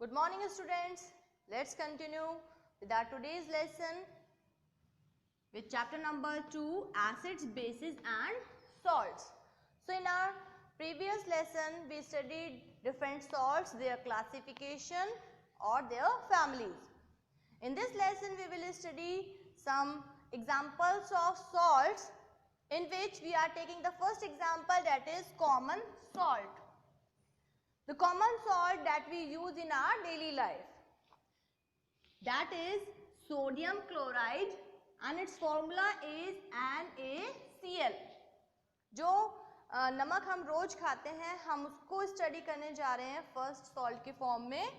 Good morning students. Let's continue with our today's lesson with chapter number 2, acids, bases and salts. So in our previous lesson we studied different salts, their classification or their families. In this lesson we will study some examples of salts, in which we are taking the first example, that is common salt. The common salt that we use in our daily life, that is sodium chloride and its formula is NaCl. जो नमक हम रोज खाते हैं, हम उसको study करने जा रहे हैं फर्स्ट सॉल्ट के फॉर्म में,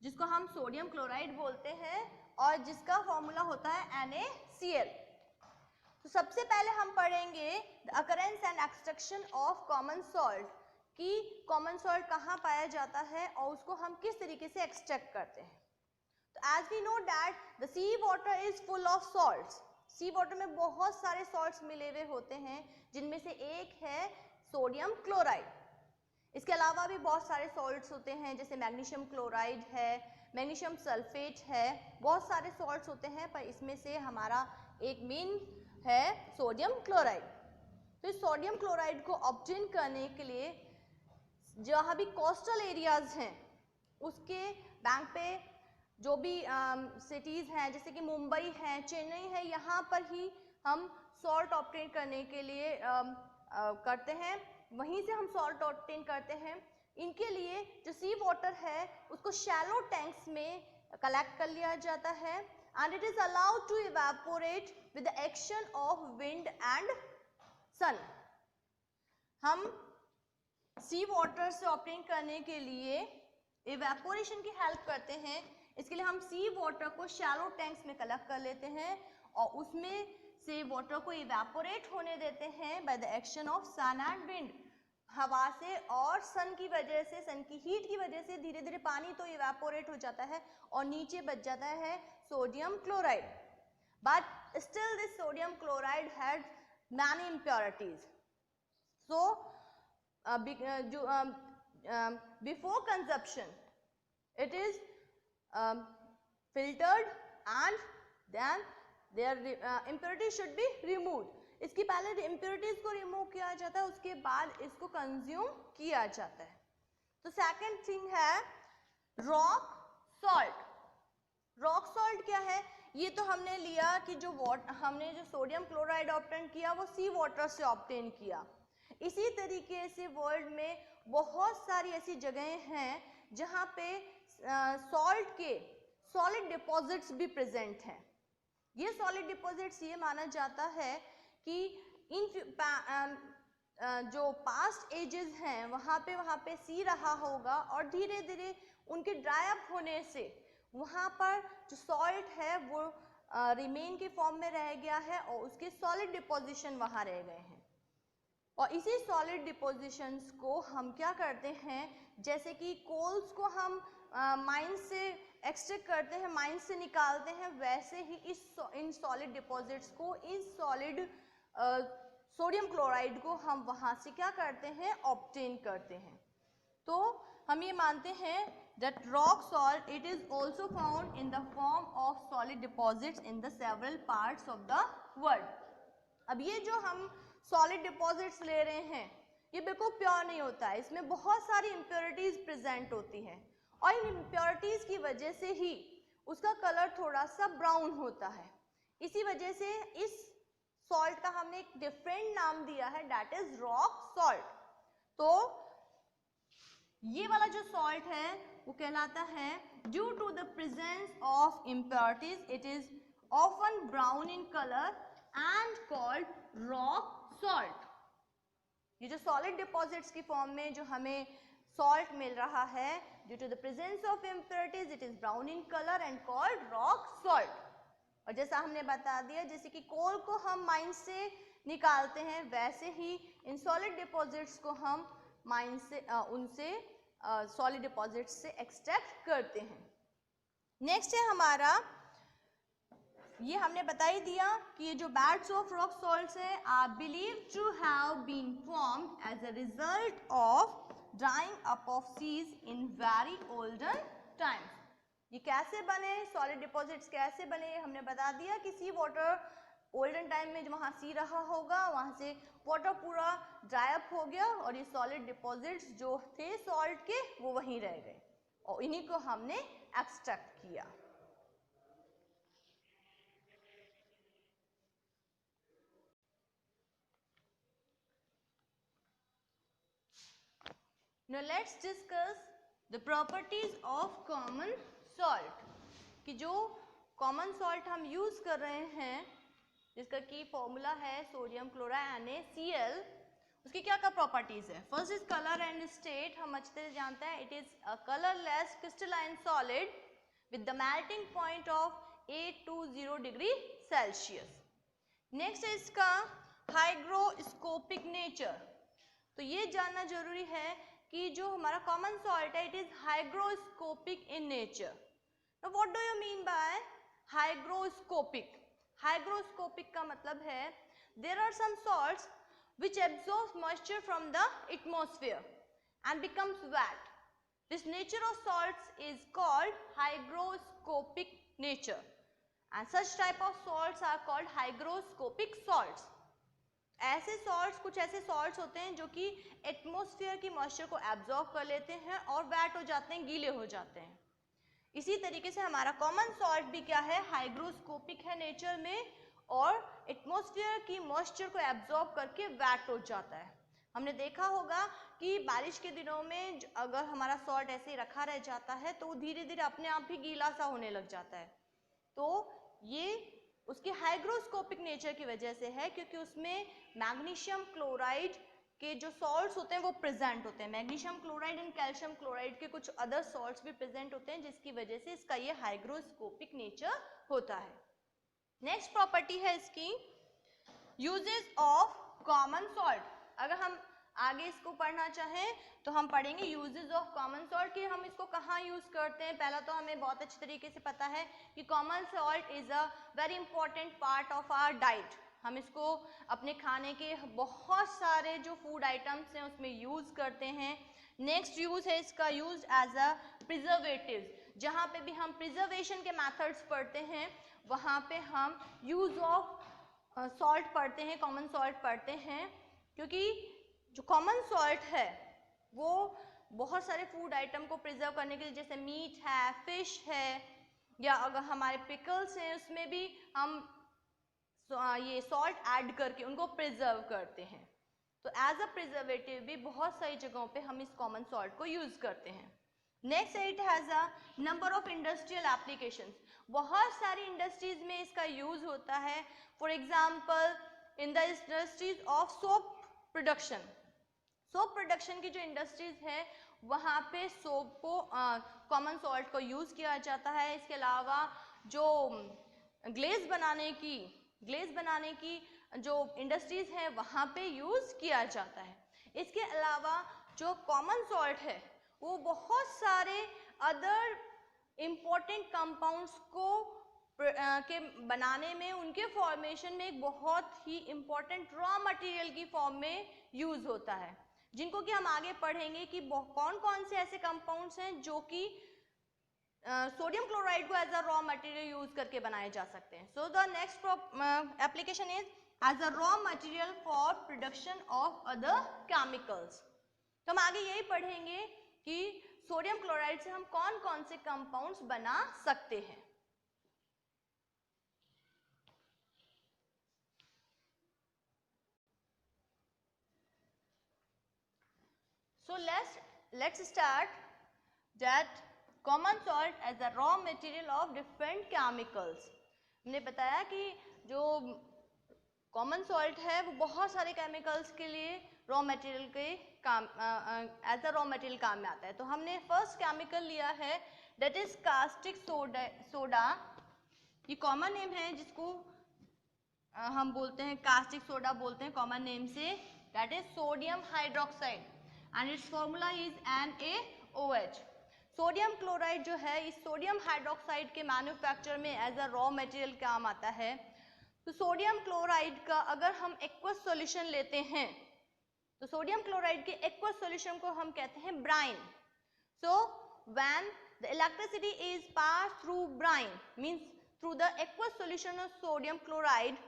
जिसको हम सोडियम क्लोराइड बोलते हैं और जिसका फॉर्मूला होता है NaCl. तो सबसे पहले हम पढ़ेंगे the occurrence and extraction of common salt, कि कॉमन सॉल्ट कहाँ पाया जाता है और उसको हम किस तरीके से एक्सट्रैक्ट करते हैं. तो as we know that the sea water is full of salts. Sea water में बहुत सारे सॉल्ट्स मिले हुए होते हैं, जिनमें से एक है सोडियम क्लोराइड. इसके अलावा भी बहुत सारे सॉल्ट्स होते हैं, जैसे मैग्नीशियम क्लोराइड है, मैग्नीशियम सल्फेट है, बहुत सारे सॉल्ट्स होते हैं, पर इसमें से हमारा एक मेन है सोडियम क्लोराइड. तो इस सोडियम क्लोराइड को ऑब्टेन करने के लिए जहाँ भी कोस्टल एरियाज हैं उसके बैंक पे जो भी सिटीज़ हैं, जैसे कि मुंबई है, चेन्नई है, यहाँ पर ही हम सॉल्ट ऑब्टेन करने के लिए करते हैं, वहीं से हम सॉल्ट ऑब्टेन करते हैं. इनके लिए जो सी वाटर है उसको शैलो टैंक्स में कलेक्ट कर लिया जाता है and it is allowed to evaporate with the action of wind and sun. हम सी वाटर से ऑब्टेन करने के लिए इवेपोरेशन की हेल्प करते हैं. इसके लिए हम सी वाटर को शैलो टैंक्स में कलेक्ट कर लेते हैं और उसमें से वाटर को इवेपोरेट होने देते हैं by the action of sun and wind. हवा से और सन की वजह से, सन की हीट की वजह से धीरे धीरे पानी तो इवेपोरेट हो जाता है और नीचे बच जाता है sodium chloride. But still this sodium chloride had many impurities. So before consumption it is filtered and then their impurities should be removed. इसकी पहले impurities को remove किया जाता है, उसके बाद इसको consume किया जाता है. तो second thing है rock salt. रॉक सॉल्ट क्या है? ये तो हमने लिया कि हमने जो सोडियम क्लोराइड ऑब्टेन किया वो सी वाटर से ऑब्टेन किया. इसी तरीके से वर्ल्ड में बहुत सारी ऐसी जगहें हैं जहाँ पे सॉल्ट के सॉलिड डिपॉजिट्स भी प्रेजेंट हैं. ये सॉलिड डिपॉजिट्स ये माना जाता है कि जो पास्ट एजेस हैं वहाँ पे सी रहा होगा और धीरे धीरे उनके ड्राई अप होने से वहाँ पर जो सॉल्ट है वो रिमेन के फॉर्म में रह गया है और उसके सॉलिड डिपोजिशन वहाँ रह गए हैं. और इसी सॉलिड डिपोजिशंस को हम क्या करते हैं, जैसे कि कोल्स को हम माइन से एक्सट्रैक्ट करते हैं, माइन से निकालते हैं, वैसे ही इन सॉलिड डिपॉजिट्स को, इस सॉलिड सोडियम क्लोराइड को हम वहाँ से क्या करते हैं, ऑब्टेन करते हैं. तो हम ये मानते हैं that rock salt it is also found in the form of solid deposits in the several parts of the world. अब ये जो हम सॉलिड डिपॉजिट्स ले रहे हैं ये बिल्कुल प्योर नहीं होता है, इसमें बहुत सारी इम्प्योरिटीज प्रेजेंट होती हैं और इन इम्प्योरिटीज की वजह से ही उसका कलर थोड़ा सा ब्राउन होता है. इसी वजह से इस सॉल्ट का हमने एक डिफरेंट नाम दिया है, दैट इज रॉक सॉल्ट. तो ये वाला जो सॉल्ट है वो कहलाता है due to the presence of impurities it is often brown in colour and called rock salt. ये जो सॉलिड डिपॉजिट्स की फॉर्म में जो हमें सॉल्ट मिल रहा है, due to the presence of impurities it is brown in colour and called rock salt. और जैसा हमने बता दिया, जैसे कि कोल को हम माइन से निकालते हैं, वैसे ही इन सॉलिड डिपॉजिट्स को हम माइन से उनसे सॉलिड डिपॉजिट्स से एक्सट्रैक्ट करते हैं. नेक्स्ट है हमारा, ये हमने बता ही दिया कि ये जो बैड्स ऑफ रॉक सॉल्ट्स है are believe to have been formed as a result of drying up of seas in very olden times. ये कैसे बने, सॉलिड डिपॉजिट्स कैसे बने, हमने बता दिया कि सी वाटर ओल्डन टाइम में वहाँ सी रहा होगा, वहाँ से वाटर पूरा ड्राई अप हो गया और ये सॉलिड डिपॉजिट्स जो थे सॉल्ट के वो वहीं रह गए और इन्हीं को हमने एक्सट्रैक्ट किया। Now let's discuss the properties of common salt। कि जो common salt हम use कर रहे हैं जिसका की फॉर्मूला है सोडियम क्लोराइड NaCl, उसकी क्या क्या प्रॉपर्टीज है। First is colour and state, हम अच्छे से जानते हैं it is a colourless crystalline solid with the melting point of 820 degree Celsius. Next है इसका हाइग्रोस्कोपिक नेचर। तो ये जानना जरूरी है कि जो हमारा कॉमन सॉल्ट है it is hygroscopic in nature. Now what do you mean by hygroscopic? Hygroscopic का मतलब है there are some salts which absorb moisture from the atmosphere and becomes wet. This nature of salts is called hygroscopic nature and such type of salts are called hygroscopic salts. ऐसे salts कुछ ऐसे salts होते हैं जो कि atmosphere की moisture को absorb कर लेते हैं और वेट हो जाते हैं, गीले हो जाते हैं। इसी तरीके से हमारा कॉमन सॉल्ट भी क्या है, हाइग्रोस्कोपिक है नेचर में और एटमॉस्फेयर की मॉइस्चर को एब्जॉर्ब करके वेट हो जाता है। हमने देखा होगा कि बारिश के दिनों में अगर हमारा सॉल्ट ऐसे ही रखा रह जाता है तो धीरे धीरे अपने आप ही गीला सा होने लग जाता है। तो ये उसके हाइग्रोस्कोपिक नेचर की वजह से है क्योंकि उसमें मैग्नीशियम क्लोराइड के जो सॉल्ट्स होते हैं वो प्रेजेंट होते हैं। Magnesium chloride and calcium chloride के कुछ अदर सॉल्ट्स भी प्रेजेंट होते हैं जिसकी वजह से इसका ये हाइग्रोस्कोपिक नेचर होता है। नेक्स्ट प्रॉपर्टी है इसकी यूजेस ऑफ कॉमन सॉल्ट। अगर हम आगे इसको पढ़ना चाहें तो हम पढ़ेंगे यूजेस ऑफ कॉमन सॉल्ट कि हम इसको कहाँ यूज करते हैं। पहला तो हमें बहुत अच्छे तरीके से पता है कि common salt is a very important part of our diet. हम इसको अपने खाने के बहुत सारे जो फूड आइटम्स हैं उसमें यूज करते हैं। नेक्स्ट यूज है इसका यूज एज अ प्रिजर्वेटिव। जहाँ पे भी हम प्रिजर्वेशन के मेथड्स पढ़ते हैं वहाँ पे हम यूज ऑफ सॉल्ट पढ़ते हैं, कॉमन सॉल्ट पढ़ते हैं क्योंकि जो कॉमन सॉल्ट है वो बहुत सारे फूड आइटम को प्रिजर्व करने के लिए, जैसे मीट है, फिश है या अगर हमारे पिकल्स हैं उसमें भी हम ये सॉल्ट ऐड करके उनको प्रिजर्व करते हैं। तो एज अ प्रिजर्वेटिव भी बहुत सारी जगहों पे हम इस कॉमन सॉल्ट को यूज करते हैं। Next it has a number of industrial applications. बहुत सारी इंडस्ट्रीज में इसका यूज होता है। For example in the industries of soap production. Soap production की जो इंडस्ट्रीज है वहाँ पे सोप को कॉमन सॉल्ट को यूज किया जाता है। इसके अलावा जो ग्लेज बनाने की जो इंडस्ट्रीज है वहाँ पे यूज किया जाता है। इसके अलावा जो कॉमन सॉल्ट है वो बहुत सारे अदर इम्पोर्टेंट कंपाउंड्स को के बनाने में, उनके फॉर्मेशन में एक बहुत ही इम्पोर्टेंट रॉ मटेरियल की फॉर्म में यूज होता है, जिनको कि हम आगे पढ़ेंगे कि कौन कौन से ऐसे कंपाउंड्स हैं जो कि सोडियम क्लोराइड को as a raw material use करके बनाए जा सकते हैं। So the next application is as a raw material for production of other chemicals. तो हम आगे यही पढ़ेंगे कि सोडियम क्लोराइड से हम कौन कौन से कंपाउंड्स बना सकते हैं। So let's start that common salt as a raw material of different chemicals। हमने बताया कि जो कॉमन सॉल्ट है वो बहुत सारे केमिकल्स के लिए रॉ मटेरियल के काम एज अ रॉ मटेरियल काम में आता है। तो हमने फर्स्ट केमिकल लिया है दैट इज कास्टिक सोडा। ये कॉमन नेम है जिसको हम बोलते हैं कास्टिक सोडा बोलते हैं कॉमन नेम से, that is sodium hydroxide and its formula is NaOH। Sodium chloride जो है इस सोडियम हाइड्रोक्साइड के मैन्युफैक्चर में एज अ रॉ मटेरियल काम आता है। तो सोडियम क्लोराइड का अगर हम एक्वस सॉल्यूशन लेते हैं तो सोडियम क्लोराइड के एक्वस सॉल्यूशन को हम कहते हैं brine. So when the electricity is pass through brine means through the aqueous solution of sodium chloride,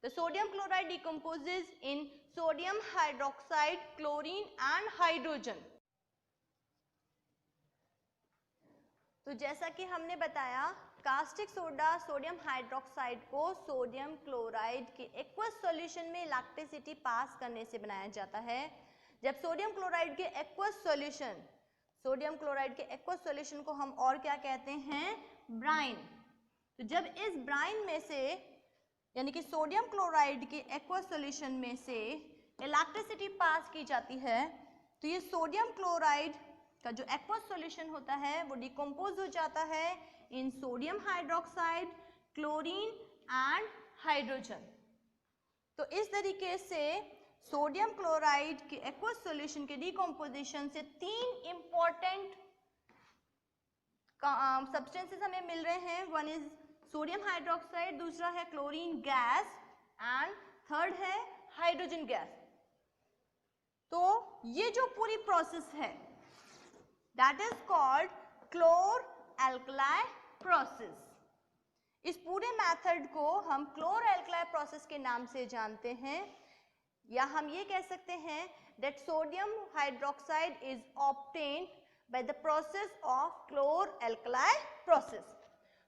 the sodium chloride decomposes in sodium hydroxide, chlorine and hydrogen. तो जैसा कि हमने बताया कास्टिक सोडा सोडियम हाइड्रोक्साइड को sodium chloride के aqueous solution में electricity pass करने से बनाया जाता है. जब सोडियम क्लोराइड के एक्वस सॉल्यूशन को हम और क्या कहते हैं, ब्राइन. तो जब इस ब्राइन में से यानी कि सोडियम क्लोराइड के एक्वस सॉल्यूशन में से इलेक्ट्रिसिटी पास की जाती है तो ये सोडियम क्लोराइड का जो एक्वस सॉल्यूशन होता है वो डिकम्पोज हो जाता है इन sodium hydroxide, chlorine and hydrogen. तो इस तरीके से सोडियम क्लोराइड के एक्वस सॉल्यूशन के डिकम्पोजिशन से 3 इंपॉर्टेंट सब्सटेंसेस हमें मिल रहे हैं. वन इज सोडियम हाइड्रोक्साइड, दूसरा है क्लोरीन गैस एंड थर्ड है हाइड्रोजन गैस. तो ये जो पूरी प्रोसेस है that is called chlor alkali process. इस पूरे मेथड को हम क्लोर एल्कलाई प्रोसेस के नाम से जानते हैं, या हम ये कह सकते हैं that sodium hydroxide is obtained by the process of chlor-alkali process.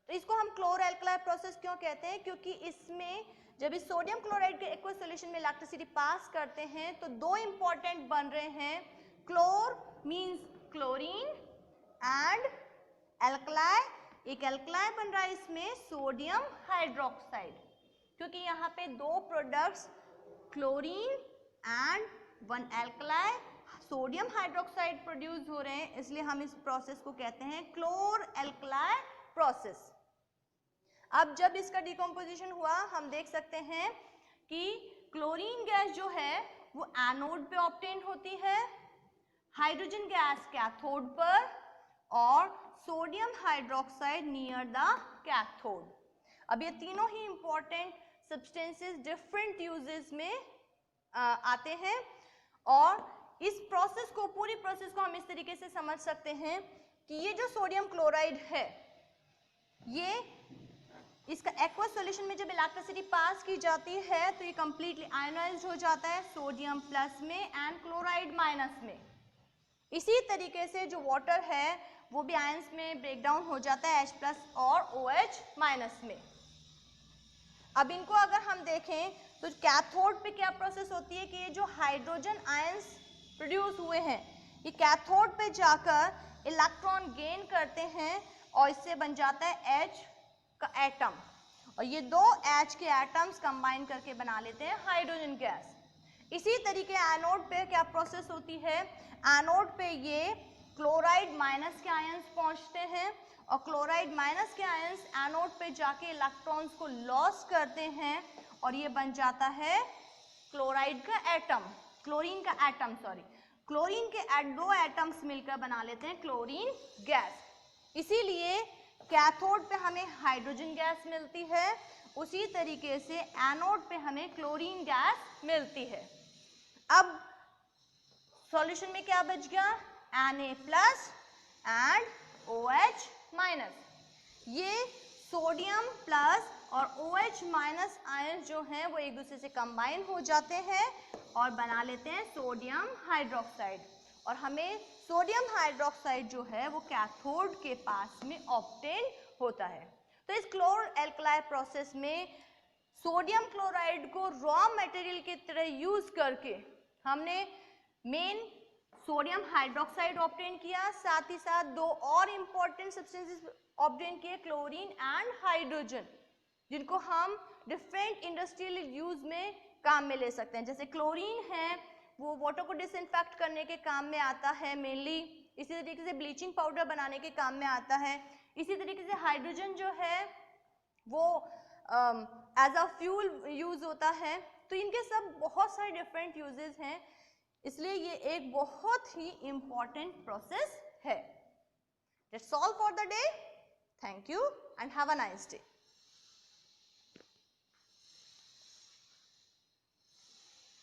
तो इसको हम chlor-alkali process क्यों कहते हैं, क्योंकि इसमें जब इस सोडियम क्लोराइड के एक्वस सॉल्यूशन में इलेक्ट्रिसिटी पास करते हैं तो 2 इंपॉर्टेंट बन रहे हैं. क्लोर मींस क्लोरीन एंड एल्कलाई, एक एल्कलाई बन रहा है इसमें सोडियम हाइड्रोक्साइड, क्योंकि यहाँ पे 2 products chlorine and 1 alkali sodium hydroxide produce हो रहे हैं, इसलिए हम इस प्रोसेस को कहते हैं क्लोर एल्कलाई प्रोसेस. अब जब इसका डिकम्पोजिशन हुआ हम देख सकते हैं कि क्लोरीन गैस जो है वो एनोड पे ऑब्टेन होती है, हाइड्रोजन गैस कैथोड पर और sodium hydroxide near the cathode. अब ये तीनों ही इंपॉर्टेंट सब्सटेंसेस डिफरेंट यूजेस में आते हैं और इस प्रोसेस को पूरी प्रोसेस को हम इस तरीके से समझ सकते हैं कि ये जो सोडियम क्लोराइड है ये इसका एक्वस सॉल्यूशन में जब इलेक्ट्रिसिटी पास की जाती है तो ये कंप्लीटली आयोनाइज्ड हो जाता है सोडियम प्लस में एंड क्लोराइड माइनस में. इसी तरीके से जो वाटर है वो भी आयंस में ब्रेक डाउन हो जाता है H प्लस और OH माइनस में. अब इनको अगर हम देखें तो कैथोड पे क्या प्रोसेस होती है कि ये जो हाइड्रोजन आयंस प्रोड्यूस हुए हैं ये कैथोड पे जाकर इलेक्ट्रॉन गेन करते हैं और इससे बन जाता है H का एटम और ये 2 H के एटम्स कंबाइन करके बना लेते हैं हाइड्रोजन गैस. इसी तरीके एनोड पे क्या प्रोसेस होती है, एनोड पे ये क्लोराइड माइनस के आयंस पहुंचते हैं और क्लोराइड माइनस के आयंस एनोड पे जाके इलेक्ट्रॉन्स को लॉस करते हैं और ये बन जाता है क्लोराइड का एटम, क्लोरीन का एटम सॉरी, क्लोरीन के 2 एटम्स मिलकर बना लेते हैं क्लोरीन गैस. इसीलिए कैथोड पे हमें हाइड्रोजन गैस मिलती है, उसी तरीके से एनोड पे हमें क्लोरीन गैस मिलती है. अब सॉल्यूशन में क्या बच गया, Na plus and OH minus. ये सोडियम प्लस और OH माइनस आयन जो हैं वो एक दूसरे से कंबाइन हो जाते हैं और बना लेते हैं सोडियम हाइड्रोक्साइड और हमें सोडियम हाइड्रोक्साइड जो है वो कैथोड के पास में ऑब्टेन होता है. तो इस क्लोर एल्कलाई प्रोसेस में सोडियम क्लोराइड को रॉ मटेरियल की तरह यूज करके हमने मेन सोडियम हाइड्रोक्साइड ऑब्टेन किया, साथ ही साथ 2 और इम्पोर्टेंट सब्सटेंसेस ऑब्टेन किए क्लोरीन एंड हाइड्रोजन, जिनको हम डिफरेंट इंडस्ट्रियल यूज में काम में ले सकते हैं. जैसे क्लोरीन है वो वाटर को डिसइंफेक्ट करने के काम में आता है मेनली, इसी तरीके से ब्लीचिंग पाउडर बनाने के काम में आता है. इसी तरीके से हाइड्रोजन जो है वो एज अ फ्यूल यूज होता है. तो इनके सब बहुत सारे डिफरेंट यूजेस हैं, इसलिए ये एक बहुत ही इम्पॉर्टेंट प्रोसेस है. That's all for the day. Thank you and have a nice day.